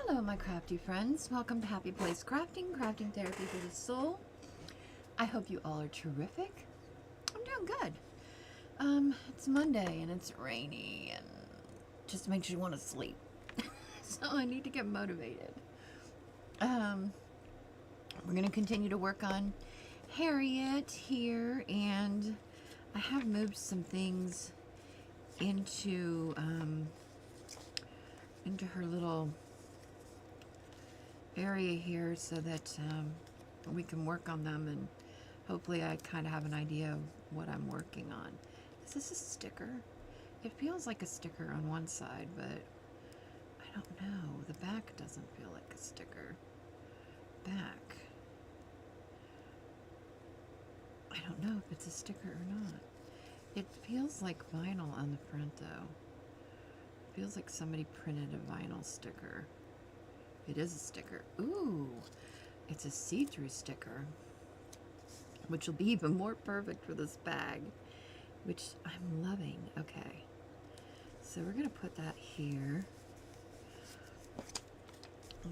Hello, my crafty friends. Welcome to Happy Place Crafting, crafting therapy for the soul. I hope you all are terrific. I'm doing good. It's Monday and it's rainy and just makes you want to sleep. So I need to get motivated. We're going to continue to work on Harriet here, and I have moved some things into her little area here so that we can work on them, and hopefully I kind of have an idea of what I'm working on. Is this a sticker? It feels like a sticker on one side, but I don't know. The back doesn't feel like a sticker. Back. I don't know if it's a sticker or not. It feels like vinyl on the front though. It feels like somebody printed a vinyl sticker. It is a sticker. Ooh, it's a see-through sticker, which will be even more perfect for this bag, which I'm loving. Okay, so we're gonna put that here.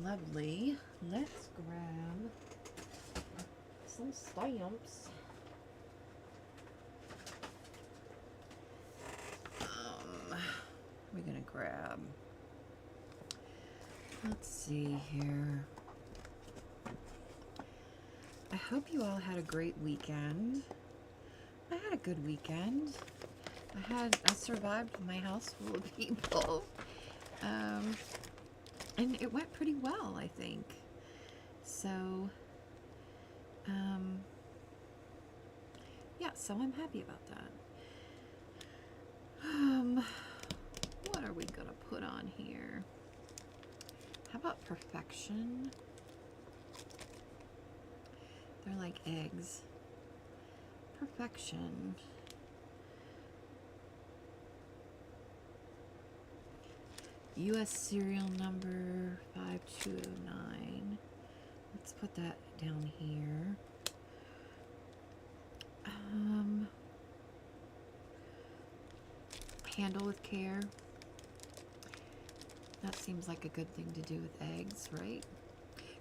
Lovely. Let's grab some stamps. We're gonna grab, let's see here. I hope you all had a great weekend. I had a good weekend. I survived my house full of people. And it went pretty well, I think. So, yeah, so I'm happy about that. What are we gonna put on here? How about perfection? They're like eggs. Perfection. US serial number 5209. Let's put that down here. Handle with care. That seems like a good thing to do with eggs, right?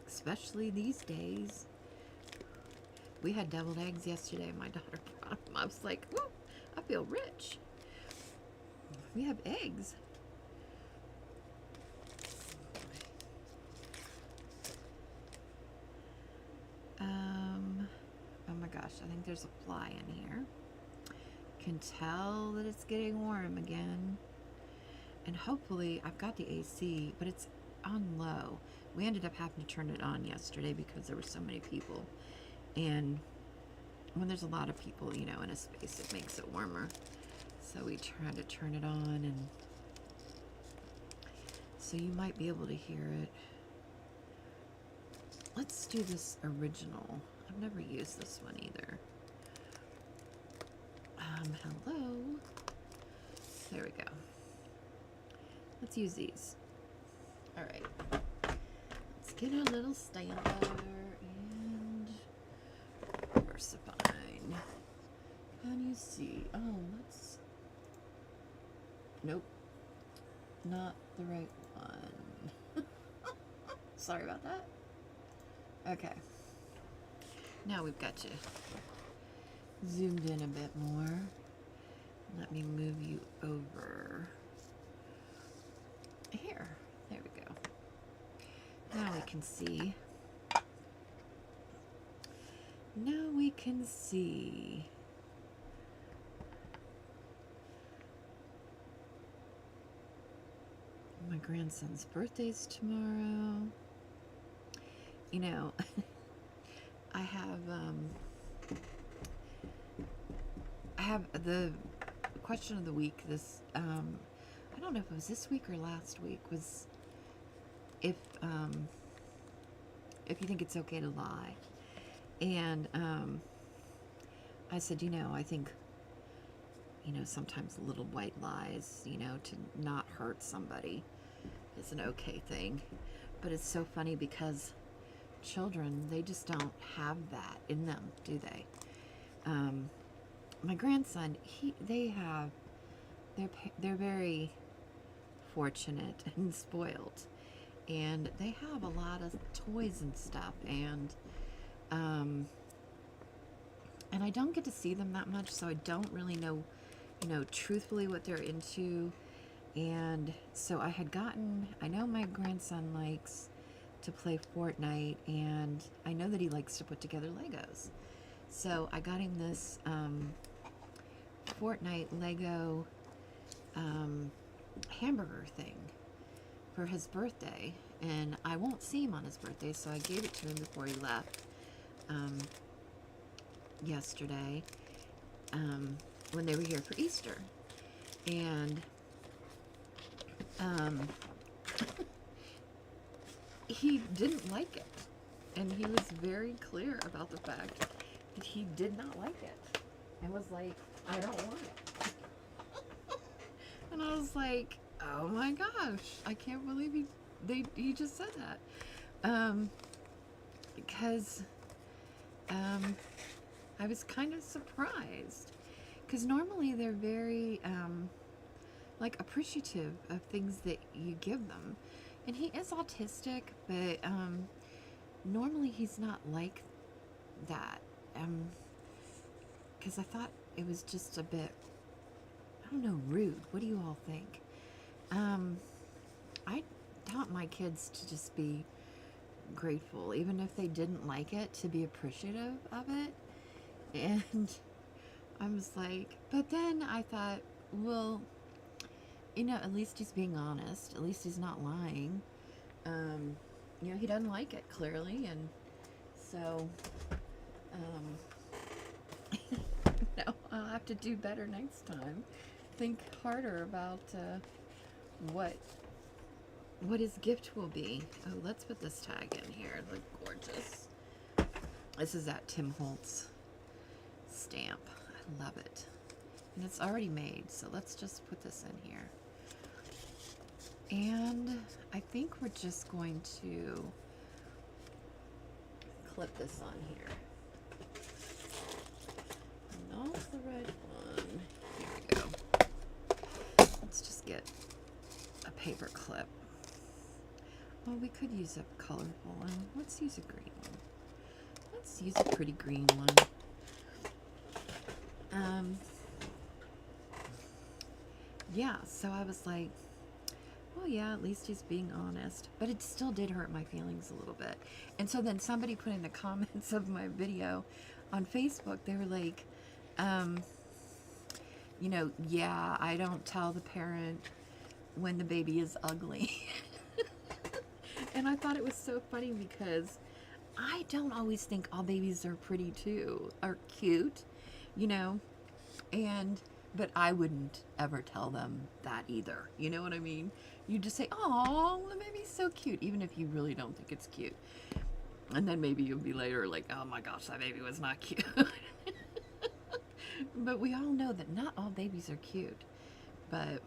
Especially these days. We had deviled eggs yesterday. My daughter brought them. I was like, whoa, I feel rich. We have eggs. Oh my gosh, I think there's a fly in here. Can tell that it's getting warm again. And hopefully, I've got the AC, but it's on low. We ended up having to turn it on yesterday because there were so many people. And when there's a lot of people, you know, in a space, it makes it warmer. So we tried to turn it on, and so you might be able to hear it. Let's do this original. I've never used this one either. Hello. There we go. Let's use these. All right. Let's get our little stamper and VersaFine. Can you see? Oh, let's. Nope. Not the right one. Sorry about that. Okay. Now we've got you zoomed in a bit more. Let me move you over here. There we go. Now we can see. Now we can see. My grandson's birthday's tomorrow. You know, I have the question of the week. This I don't know if it was this week or last week, was if you think it's okay to lie. And I said, you know, I think, you know, sometimes little white lies, you know, to not hurt somebody is an okay thing. But it's so funny because children, they just don't have that in them, do they? My grandson, they're very fortunate and spoiled, and they have a lot of toys and stuff, um, and I don't get to see them that much, so I don't really know, truthfully what they're into. And so I know my grandson likes to play Fortnite, and I know that he likes to put together Legos. So I got him this Fortnite Lego hamburger thing for his birthday, and I won't see him on his birthday, so I gave it to him before he left yesterday when they were here for Easter. And he didn't like it, and he was very clear about the fact that he did not like it, and was like, I don't want it. And I was like, oh my gosh, I can't believe he just said that. Because I was kind of surprised, because normally they're very like appreciative of things that you give them, and he is autistic, but normally he's not like that. Because I thought it was just a bit, I don't know, rude. What do you all think? I taught my kids to just be grateful, even if they didn't like it, to be appreciative of it. And I was like, but then I thought, well, at least he's being honest. At least he's not lying. He doesn't like it, clearly, and so, I'll have to do better next time. Think harder about what his gift will be. Oh, let's put this tag in here. It looks gorgeous. This is that Tim Holtz stamp. I love it. And it's already made, so let's just put this in here. And I think we're just going to clip this on here. No, the red one. Here we go. Let's just get a paper clip. Well, we could use a colorful one. Let's use a green one. Let's use a pretty green one. Yeah, so I was like, well, yeah, at least he's being honest. But it still did hurt my feelings a little bit. And so then somebody put in the comments of my video on Facebook, they were like, yeah, I don't tell the parent when the baby is ugly. And I thought it was so funny, because I don't always think all babies are pretty too, or cute, but I wouldn't ever tell them that either. You know what I mean? You just say, oh, the baby's so cute, even if you really don't think it's cute. And then maybe you'll be later like, oh my gosh, that baby was not cute. But we all know that not all babies are cute. But,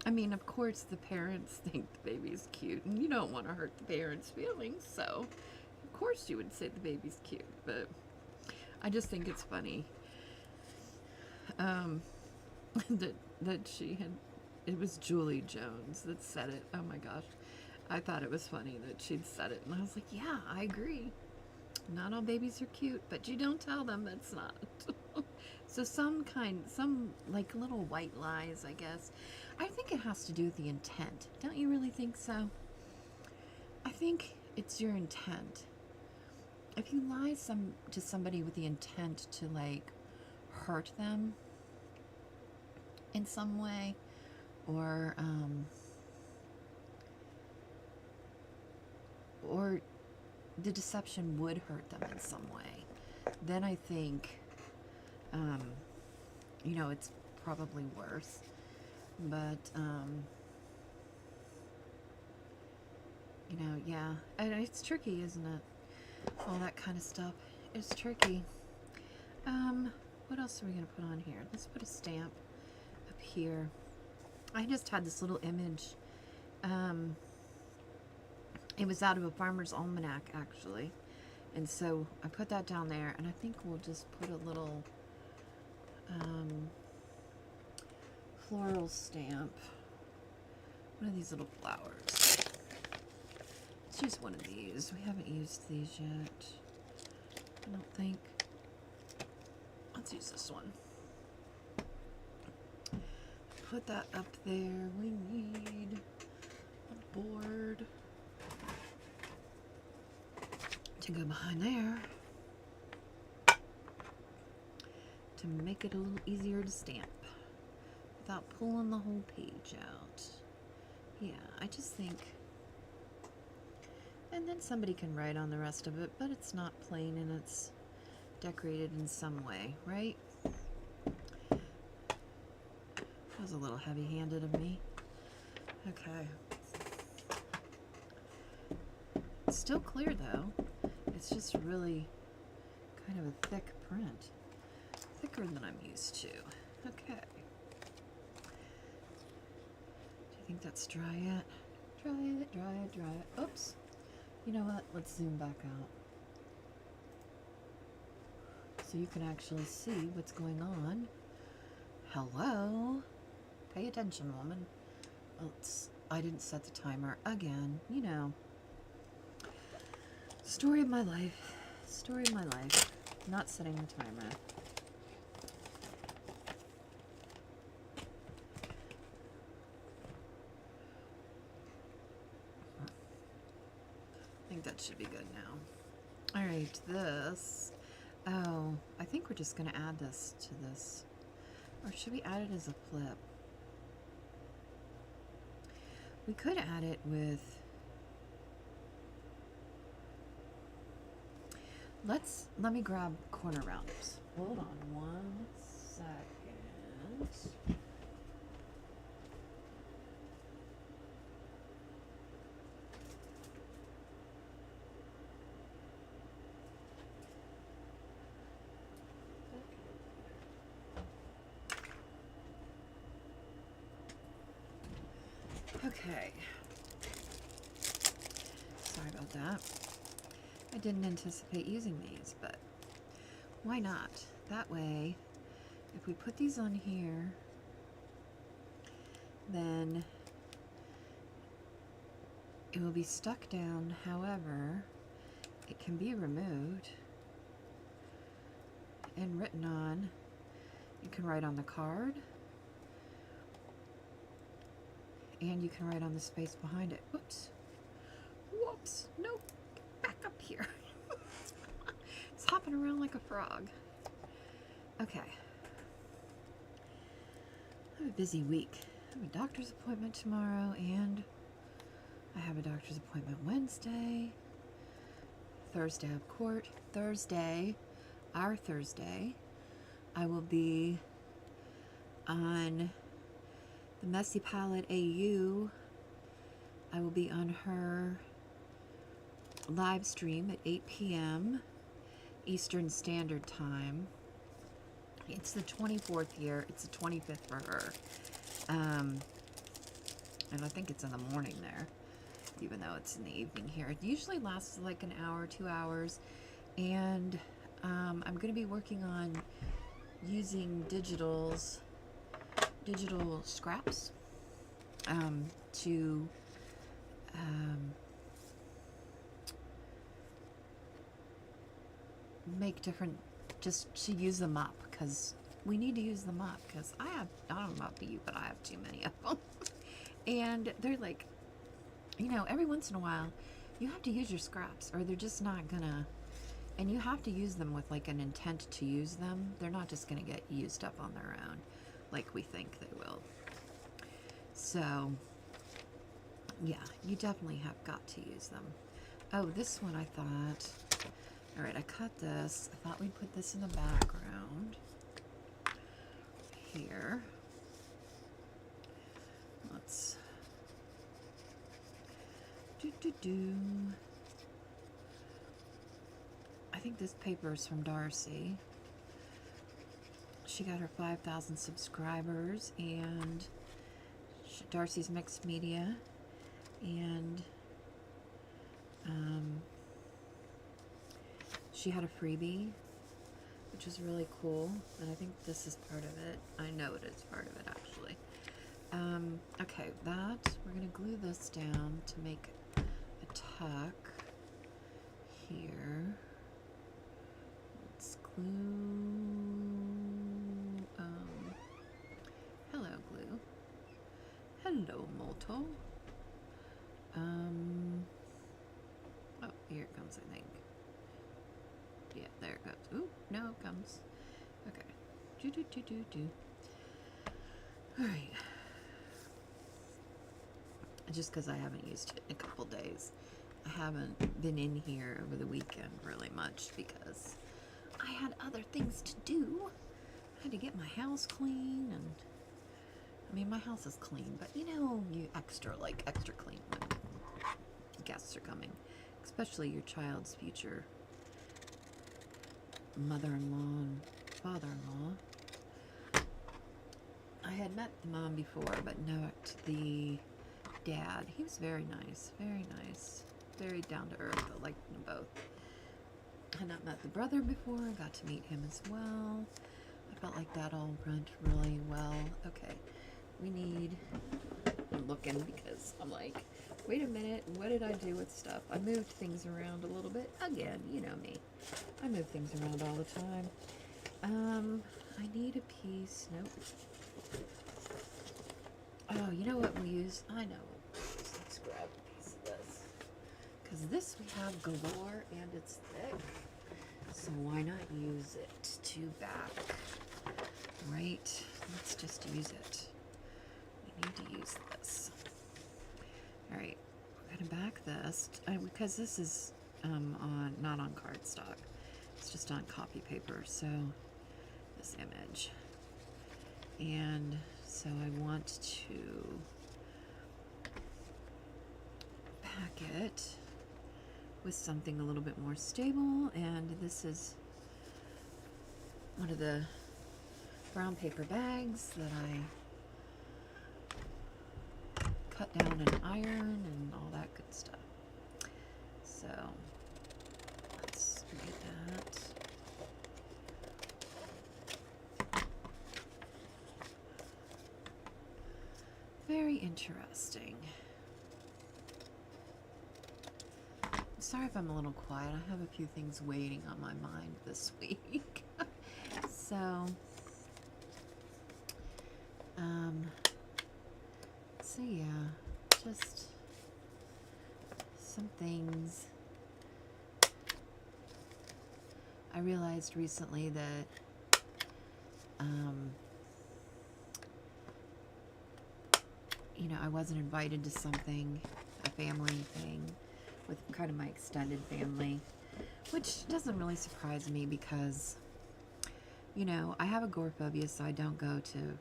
I mean, of course the parents think the baby's cute, and you don't want to hurt the parents' feelings, so of course you would say the baby's cute. But I just think it's funny that she had, it was Julie Jones that said it. Oh my gosh. I thought it was funny that she'd said it, and I was like, yeah, I agree. Not all babies are cute, but you don't tell them that's not. So some like little white lies, I guess. I think it has to do with the intent. Don't you really think so? I think it's your intent. If you lie to somebody with the intent to, like, hurt them in some way, or the deception would hurt them in some way, then I think, it's probably worse. But, yeah, and it's tricky, isn't it? All that kind of stuff is tricky. What else are we going to put on here? Let's put a stamp up here. I just had this little image. It was out of a farmer's almanac, actually. And so I put that down there, and I think we'll just put a little floral stamp. One of these little flowers. Let's use one of these. We haven't used these yet, I don't think. Let's use this one. Put that up there. We need a board to go behind there to make it a little easier to stamp without pulling the whole page out. Yeah, I just think, and then somebody can write on the rest of it, but it's not plain and it's decorated in some way, right? That was a little heavy-handed of me. Okay. It's still clear though. It's just really kind of a thick print. Thicker than I'm used to. Okay. Do you think that's dry yet? Dry it, dry it, dry it. Oops. You know what? Let's zoom back out. So you can actually see what's going on. Hello? Pay attention, woman. I didn't set the timer again. You know. Story of my life. Story of my life. Not setting the timer. I think that should be good now. Alright, this. Oh, I think we're just going to add this to this. Or should we add it as a flip? We could add it with... Let me grab corner rounders. Hold on 1 second. Okay. Sorry about that. I didn't anticipate using these, but why not? That way, if we put these on here, then it will be stuck down. However, it can be removed and written on. You can write on the card, and you can write on the space behind it. Oops. Whoops. Nope. Get back up here. It's hopping around like a frog. Okay. I have a busy week. I have a doctor's appointment tomorrow, and I have a doctor's appointment Wednesday. Thursday I have court. Our Thursday, I will be on the Messy Palette AU. I will be on her live stream at 8 p.m. Eastern Standard Time. It's the 24th year. It's the 25th for her. And I think it's in the morning there, even though it's in the evening here. It usually lasts like an hour, 2 hours. And I'm going to be working on using digital scraps to make different, just to use them up, because we need to use them up, because I don't know about you, but I have too many of them. And they're like, you know, every once in a while you have to use your scraps or they're just not gonna, and you have to use them with like an intent to use them. They're not just gonna get used up on their own like we think they will. So yeah, you definitely have got to use them. Oh, this one I thought, all right, I cut this. I thought we'd put this in the background here. Let's do. I think this paper is from Darcy. She got her 5,000 subscribers, and Darcy's Mixed Media, and she had a freebie, which is really cool, and I think this is part of it. I know it is part of it, actually. Okay, we're going to glue this down to make a pack here. Let's glue. Hello, glue. Hello, Molto. Oh, here it comes, I think. Yeah, there it goes. Ooh, no, it comes. Okay. Do. Alright. Just because I haven't used it in a couple days. I haven't been in here over the weekend really much because I had other things to do. I had to get my house clean, and I mean, my house is clean, but you know, you extra clean when guests are coming, especially your child's future mother-in-law and father-in-law. I had met the mom before, but not the dad. He was very nice, very down to earth. I liked them both. I had not met the brother before. I got to meet him as well. I felt like that all went really well. Okay, I'm looking because I'm like, wait a minute, what did I do with stuff? I moved things around a little bit. Again, you know me. I move things around all the time. I need a piece. Nope. Oh, you know what we'll use? I know. Let's grab a piece of this. Because this we have galore and it's thick. So why not use it to back? Right? Let's just use it. We need to use this. Alright. We're going to back this. Because this is not on cardstock. It's just on copy paper. So this image. And so I want to pack it with something a little bit more stable, and this is one of the brown paper bags that I cut down and iron and all that good stuff. So let's read that. Very interesting. Sorry if I'm a little quiet. I have a few things waiting on my mind this week. So yeah, just some things. I realized recently that you know, I wasn't invited to something, a family thing, with kind of my extended family, which doesn't really surprise me because, you know, I have agoraphobia, so I don't go to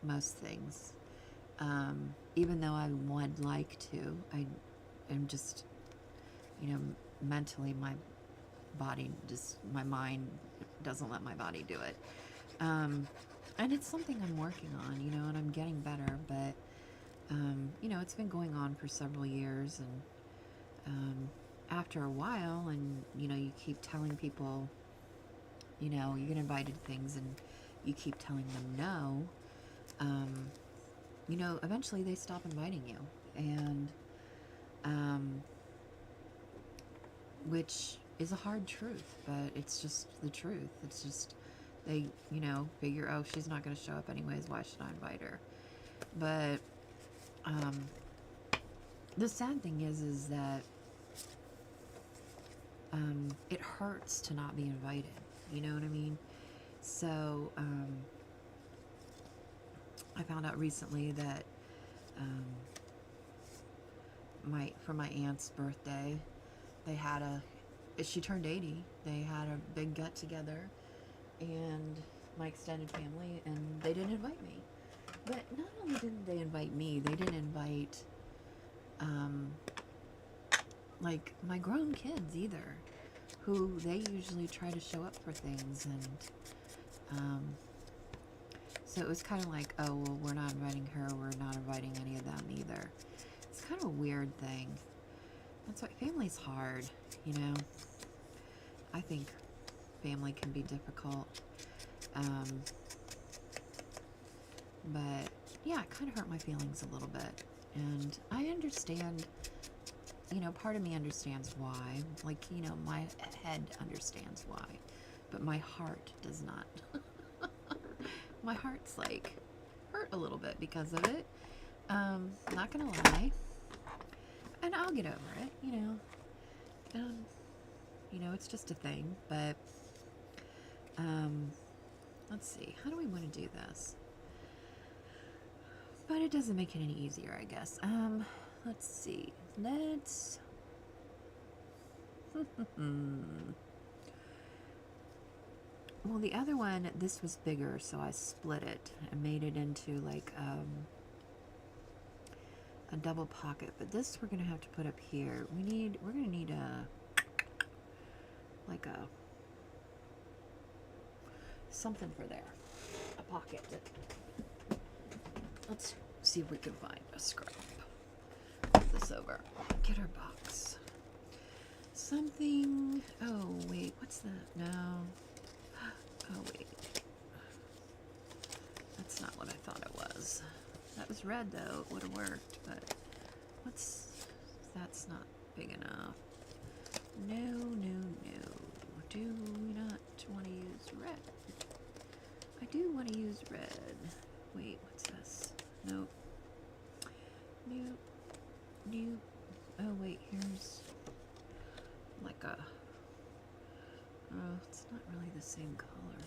most things. Even though I would like to, I am just, you know, mentally my mind doesn't let my body do it. And it's something I'm working on, you know, and I'm getting better, but you know, it's been going on for several years, and after a while, and you know, you keep telling people, you know, you get invited to things and you keep telling them no, you know, eventually they stop inviting you, and which is a hard truth, but it's just the truth. It's just, they, you know, figure, oh, she's not going to show up anyways, why should I invite her? But the sad thing is that it hurts to not be invited. You know what I mean? So I found out recently that for my aunt's birthday, they had she turned 80. They had a big get together, and my extended family, and they didn't invite me. But not only didn't they invite me, they didn't invite like my grown kids either, who they usually try to show up for things, and so it was kind of like, oh, well, we're not inviting her, we're not inviting any of them either. It's kind of a weird thing. That's why family's hard, you know. I think family can be difficult. But yeah, it kind of hurt my feelings a little bit. And I understand you know, part of me understands why. Like, you know, my head understands why, but my heart does not. My heart's like hurt a little bit because of it. Not gonna lie. And I'll get over it, you know. You know, it's just a thing, but let's see. How do we want to do this? But it doesn't make it any easier, I guess. Let's see. Let's well, the other one, this was bigger, so I split it and made it into like a double pocket. But this we're gonna have to put up here. We're gonna need something for there, a pocket. Let's see if we can find a scrap. Put this over. Get our box. Something. Oh wait, what's that? No. Oh wait, that's not what I thought it was. That was red though. It would have worked, but that's not big enough. No, no, no. Do we not want to use red? I do want to use red. Wait, what's this? Nope. Nope. Nope. Oh wait, here's like a... Oh, it's not really the same color.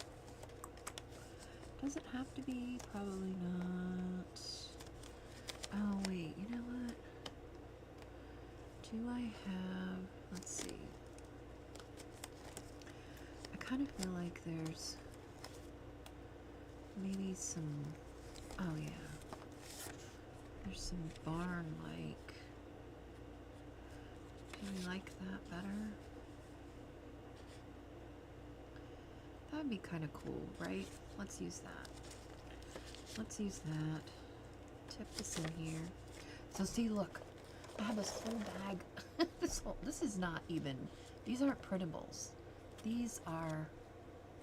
Does it have to be? Probably not. Oh wait, you know what? Do I have... Let's see. I kind of feel like there's maybe some... Oh yeah. There's some barn-like. Do you like that better? That'd be kind of cool, right? Let's use that. Let's use that. Tip this in here. So see, look. I have this whole bag. This is not even... These aren't printables. These are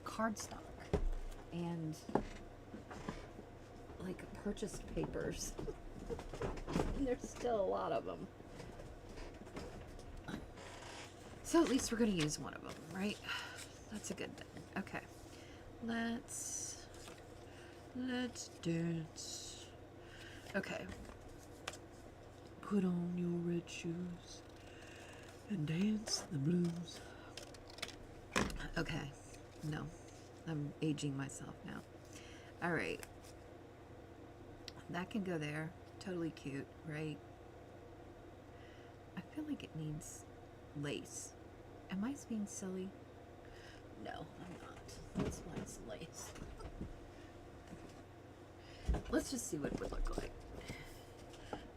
cardstock. And... like purchased papers. And there's still a lot of them. So at least we're going to use one of them, right? That's a good thing. Okay. Let's dance. Okay. Put on your red shoes and dance the blues. Okay. No. I'm aging myself now. All right. That can go there. Totally cute, right? I feel like it needs lace. Am I being silly? No, I'm not. Let's find some lace. Let's just see what it would look like.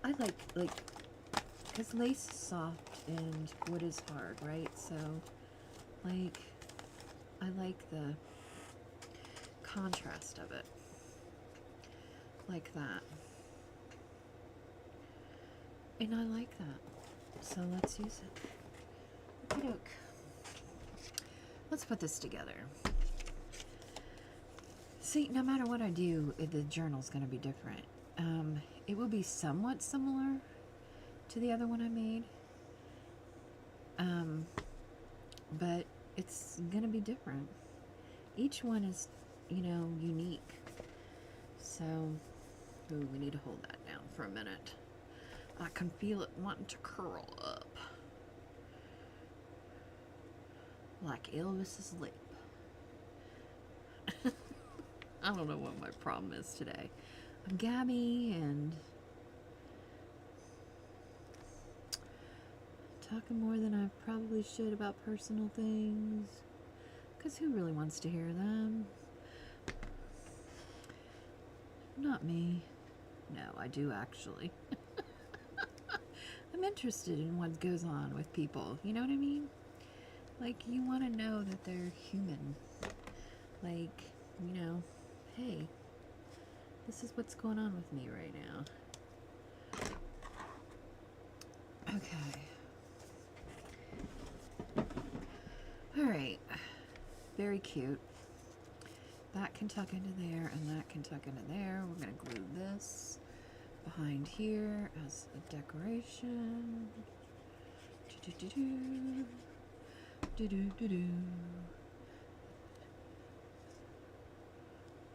I like, because lace is soft and wood is hard, right? So, like, I like the contrast of it. Like that. And I like that. So let's use it. Okey doke. Let's put this together. See, no matter what I do, the journal's going to be different. It will be somewhat similar to the other one I made. But it's going to be different. Each one is, you know, unique. So, ooh, we need to hold that down for a minute. I can feel it wanting to curl up. Like Elvis's lip. I don't know what my problem is today. I'm Gabby and talking more than I probably should about personal things. Because who really wants to hear them? Not me. No, I do actually. I'm interested in what goes on with people. You know what I mean? Like, you want to know that they're human. Like, you know, hey, this is what's going on with me right now. Okay. Alright. Very cute. That can tuck into there, and that can tuck into there. We're going to glue this behind here as a decoration. Do do do do do do do.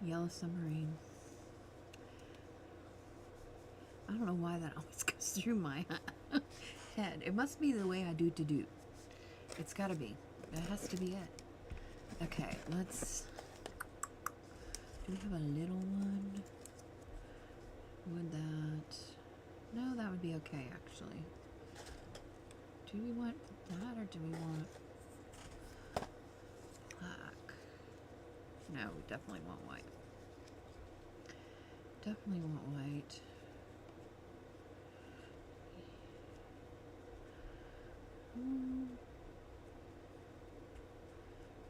Yellow submarine. I don't know why that always goes through my head. It must be the way I do to do. It's gotta be. That has to be it. Okay, let's. Do we have a little one? Would that. No, that would be okay actually. Do we want that or do we want black? No, we definitely want white. Definitely want white.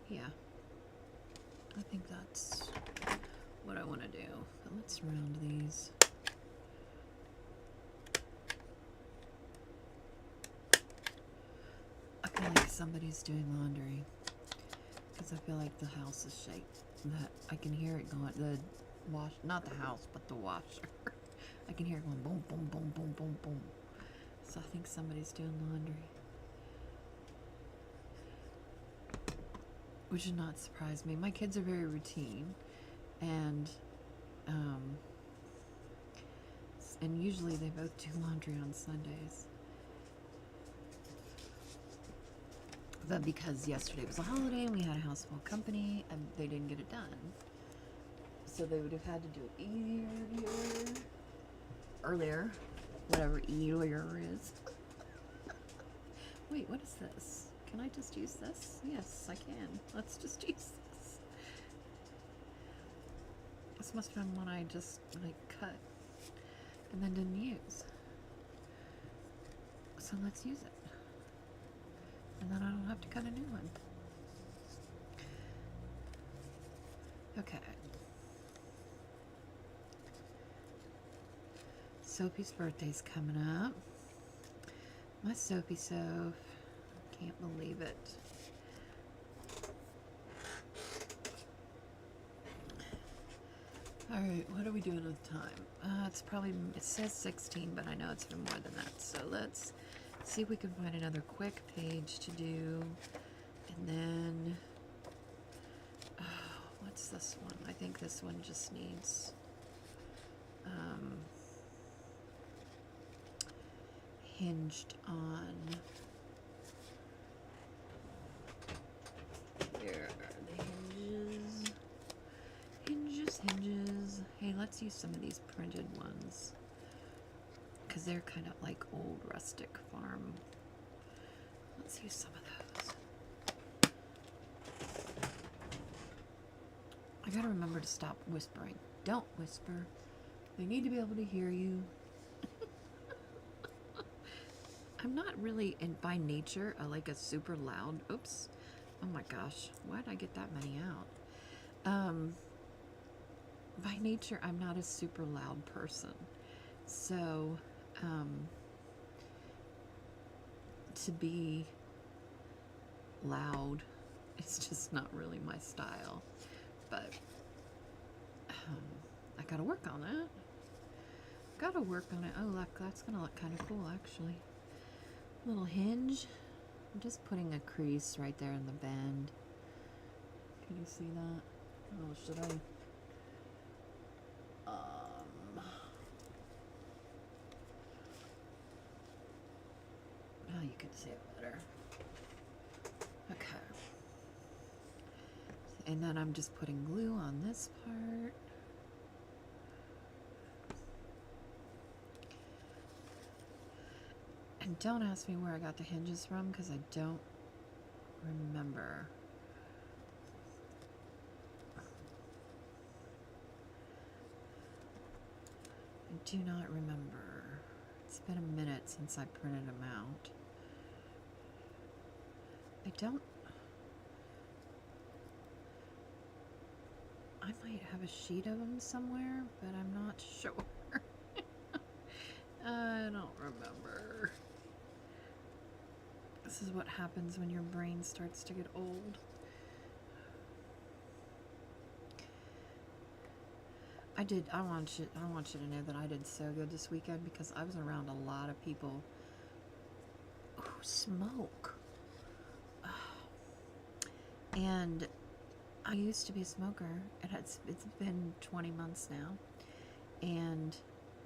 Yeah. I think that's what I want to do. But let's round these. I feel like somebody's doing laundry. Because I feel like the house is shaking. That I can hear it going, the wash, not the house, but the washer. I can hear it going boom, boom, boom, boom, boom, boom. So I think somebody's doing laundry. Which should not surprise me. My kids are very routine. And usually they both do laundry on Sundays. But because yesterday was a holiday and we had a house full of company, and they didn't get it done. So they would have had to do it earlier, whatever earlier is. Wait, what is this? Can I just use this? Yes, I can. Let's just use this. This must have been one I just like cut and then didn't use. So let's use it. And then I don't have to cut a new one. Okay. Sophie's birthday's coming up. My Sophie Soph. Can't believe it. Alright, what are we doing with time? It's probably, it says 16, but I know it's been more than that. So let's see if we can find another quick page to do. And then, what's this one? I think this one just needs hinged on. Here are the hinges. Hinges. Hey, let's use some of these printed ones. Because they're kind of like old rustic farm. Let's use some of those. I gotta remember to stop whispering. Don't whisper. They need to be able to hear you. I'm not really, by nature, like a super loud, oops. Oh my gosh, why did I get that many out? By nature, I'm not a super loud person. So, to be loud, it's just not really my style. But, I gotta work on it. Gotta work on it. Oh, look, that's gonna look kind of cool, actually. Little hinge. I'm just putting a crease right there in the bend. Can you see that? Oh, should I? Now you can see it better. Okay. And then I'm just putting glue on this part. And don't ask me where I got the hinges from, because I don't remember. I do not remember. It's been a minute since I printed them out. I might have a sheet of them somewhere, but I'm not sure. I don't remember. This is what happens when your brain starts to get old. I want you to know that I did so good this weekend because I was around a lot of people who smoke. And I used to be a smoker. It's been 20 months now, and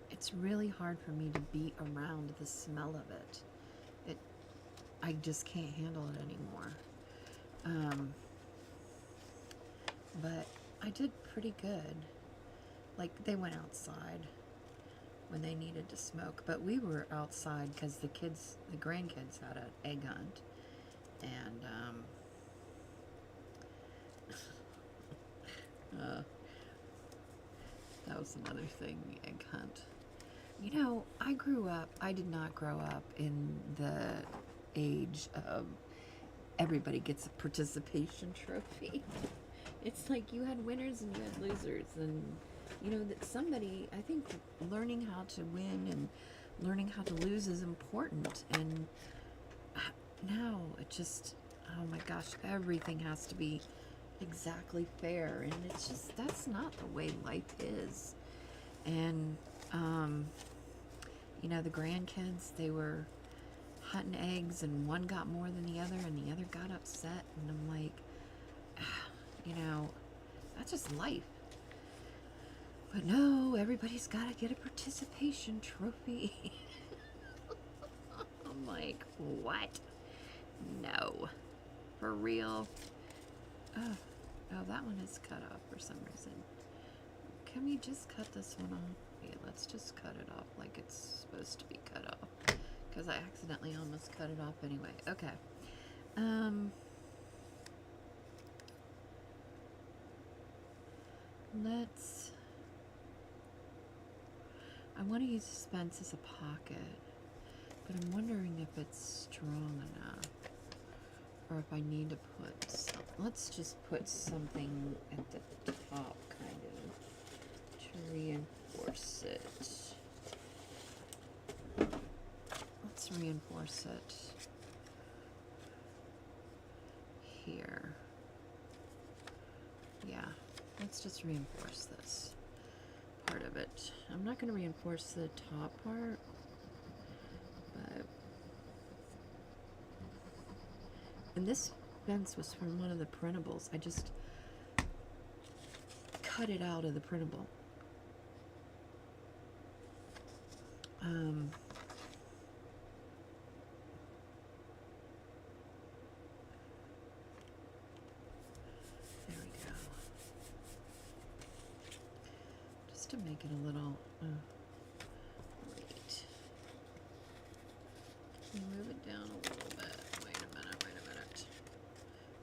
it's really hard for me to be around the smell of it. I just can't handle it anymore. But I did pretty good. Like, they went outside when they needed to smoke, but we were outside because the grandkids had an egg hunt, and that was another thing, the egg hunt. You know, I did not grow up in the age of everybody gets a participation trophy. It's like you had winners and you had losers, and you know that somebody, I think learning how to win and learning how to lose is important. And now it just, oh my gosh, everything has to be exactly fair, and it's just, that's not the way life is. And you know, the grandkids, they were hunting eggs, and one got more than the other, and the other got upset, and I'm like, you know, that's just life. But no, everybody's got to get a participation trophy. I'm like, what? No. For real? Oh, that one is cut off for some reason. Can we just cut this one off? Yeah, let's just cut it off like it's supposed to be cut off. Because I accidentally almost cut it off anyway. Okay. I want to use suspense as a pocket, but I'm wondering if it's strong enough, or if I need to put some, let's just put something at the top, kind of, to reinforce it. Let's reinforce it here. Yeah, let's just reinforce this part of it. I'm not going to reinforce the top part, but, and this fence was from one of the printables. I just cut it out of the printable. There we go. Just to make it a little, wait. Can you move it down a little bit? Wait a minute.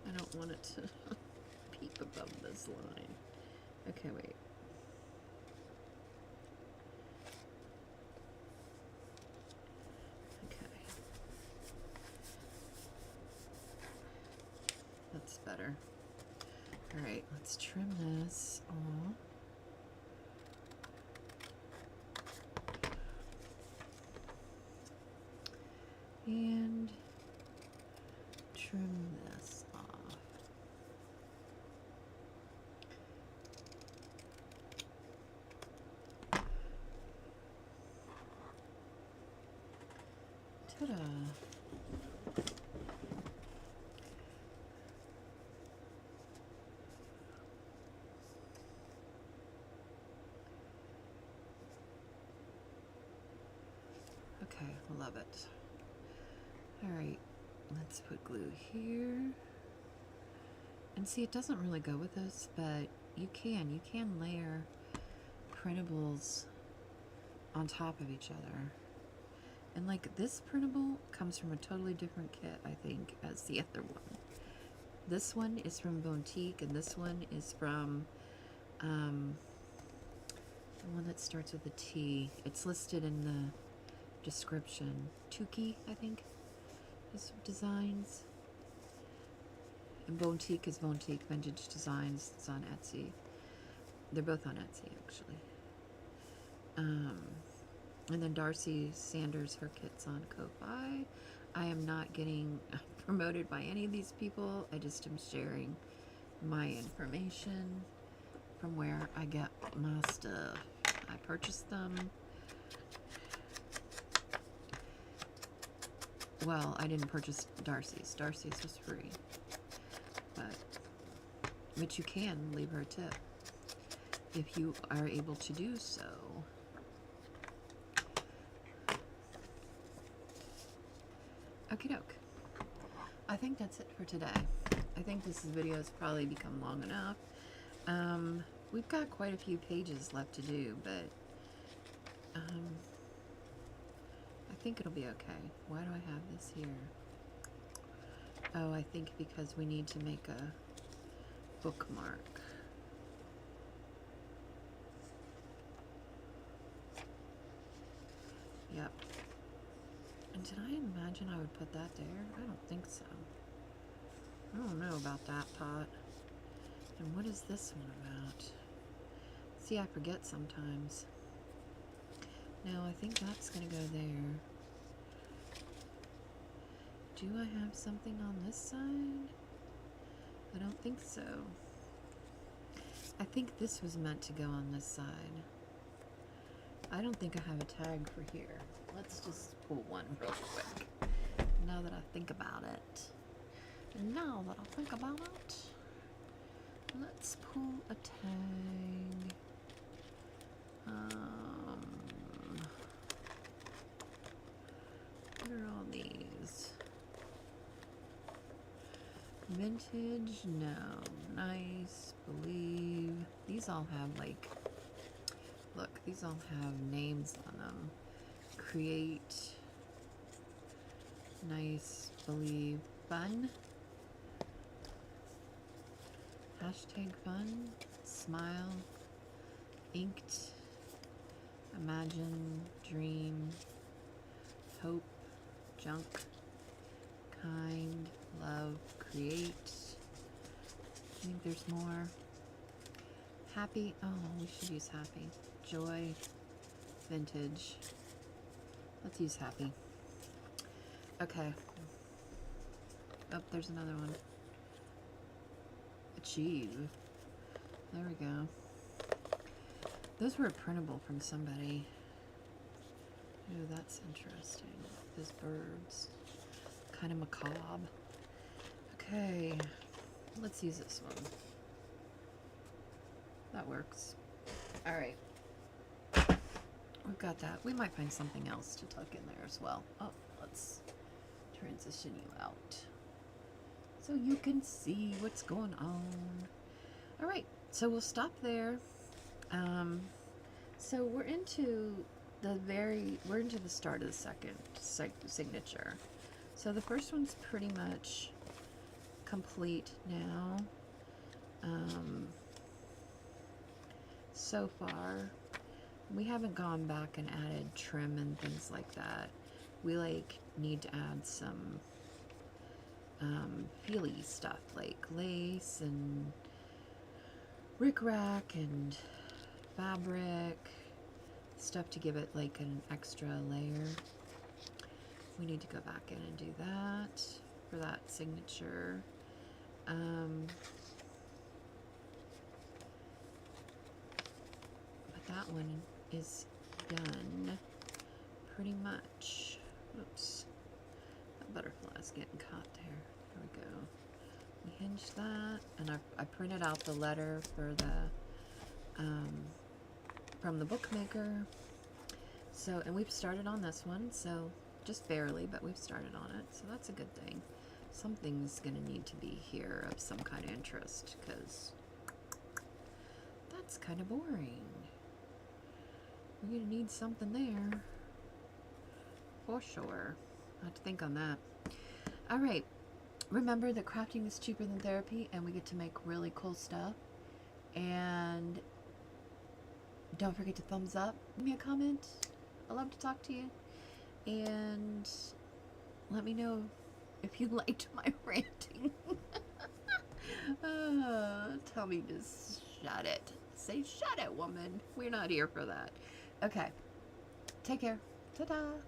I don't want it to peep above this line. Okay, wait. Okay. That's better. Alright, let's trim this off. And trim this off. Ta-da! Okay, love it. Alright, let's put glue here. And see, it doesn't really go with this, but you can layer printables on top of each other. And like, this printable comes from a totally different kit, I think, as the other one. This one is from Bontique, and this one is from the one that starts with a T. It's listed in the description. Tuki, I think, is Designs. And Bontique is Bontique Vintage Designs. It's on Etsy. They're both on Etsy, actually. And then Darcy Sanders, her kit's on Ko-Fi. I am not getting promoted by any of these people. I just am sharing my information from where I get my stuff. I purchased them. Well, I didn't purchase Darcy's. Darcy's was free. But you can leave her a tip if you are able to do so. Okie doke. I think that's it for today. I think this video has probably become long enough. We've got quite a few pages left to do, but I think it'll be okay. Why do I have this here? Oh, I think because we need to make a bookmark. Yep. And did I imagine I would put that there? I don't think so. I don't know about that pot. And what is this one about? See, I forget sometimes. Now, I think that's going to go there. Do I have something on this side? I don't think so. I think this was meant to go on this side. I don't think I have a tag for here. Let's just pull one real quick. Now that I think about it. Now that I think about it. Let's pull a tag. What are all these? Vintage? No. Nice. Believe. These all have like, look, these all have names on them. Create. Nice. Believe. Fun. Hashtag fun. Smile. Inked. Imagine. Dream. Hope. Junk. Kind. Love. Create. I think there's more. Happy. Oh, we should use happy. Joy. Vintage. Let's use happy. Okay. Oh, there's another one. Achieve. There we go. Those were printable from somebody. Ooh, that's interesting. Those birds. Kind of macabre. Okay. Let's use this one. That works. Alright. We've got that. We might find something else to tuck in there as well. Oh, let's transition you out so you can see what's going on. Alright, so we'll stop there. So we're into the start of the second signature. So the first one's pretty much complete now. So far, we haven't gone back and added trim and things like that. We like need to add some feely stuff like lace and rickrack and fabric stuff to give it like an extra layer. We need to go back in and do that for that signature. But that one is done pretty much. Oops, that butterfly's getting caught there. There we go. We hinged that, and I printed out the letter for the from the bookmaker. So, and we've started on this one, so just barely, but we've started on it, so that's a good thing. Something's gonna need to be here of some kind of interest, because that's kind of boring. We're gonna need something there for sure. I have to think on that. All right, remember that crafting is cheaper than therapy, and we get to make really cool stuff. And don't forget to thumbs up, give me a comment. I love to talk to you, and let me know if you liked my ranting. Tell me to shut it. Say shut it, woman. We're not here for that. Okay, take care. Ta-da.